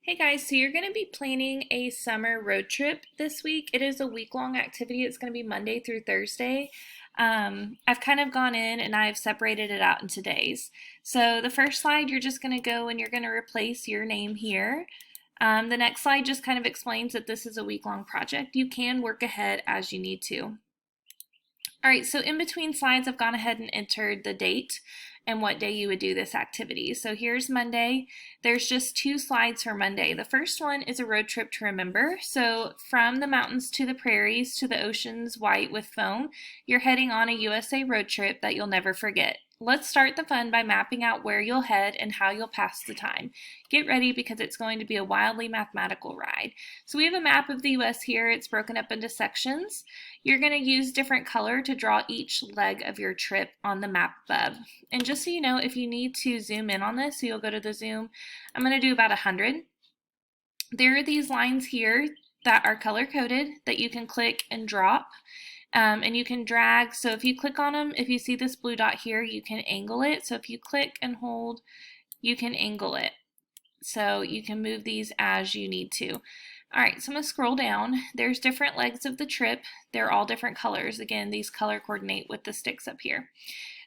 Hey guys, so you're going to be planning a summer road trip this week. It is a week-long activity. It's going to be Monday through Thursday. I've kind of gone in and I've separated it out into days. So the first slide, you're just going to go and you're going to replace your name here. The next slide just kind of explains that this is a week-long project. You can work ahead as you need to. All right, so in between slides, I've gone ahead and entered the date and what day you would do this activity. So here's Monday. There's just two slides for Monday. The first one is a road trip to remember. So from the mountains to the prairies to the oceans white with foam, you're heading on a USA road trip that you'll never forget. Let's start the fun by mapping out where you'll head and how you'll pass the time. Get ready because it's going to be a wildly mathematical ride. So we have a map of the US here. It's broken up into sections. You're going to use different color to draw each leg of your trip on the map above. And just so you know, if you need to zoom in on this, so you'll go to the zoom, I'm going to do about 100. There are these lines here that are color coded that you can click and drop. And you can drag. So if you click on them, if you see this blue dot here, you can angle it. So if you click and hold, you can angle it. So you can move these as you need to. All right, so I'm going to scroll down. There's different legs of the trip. They're all different colors. Again, these color coordinate with the sticks up here.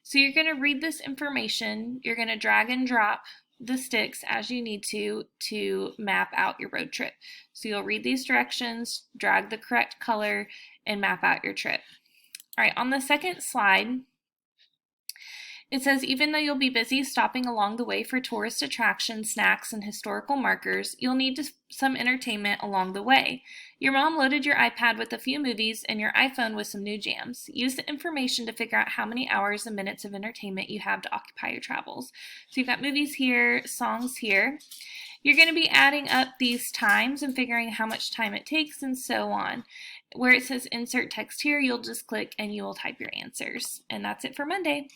So you're going to read this information. You're going to drag and drop the sticks as you need to map out your road trip. So you'll read these directions, drag the correct color, and map out your trip. All right, on the second slide, it says, even though you'll be busy stopping along the way for tourist attractions, snacks, and historical markers, you'll need some entertainment along the way. Your mom loaded your iPad with a few movies and your iPhone with some new jams. Use the information to figure out how many hours and minutes of entertainment you have to occupy your travels. So you've got movies here, songs here. You're going to be adding up these times and figuring how much time it takes and so on. Where it says insert text here, you'll just click and you will type your answers. And that's it for Monday.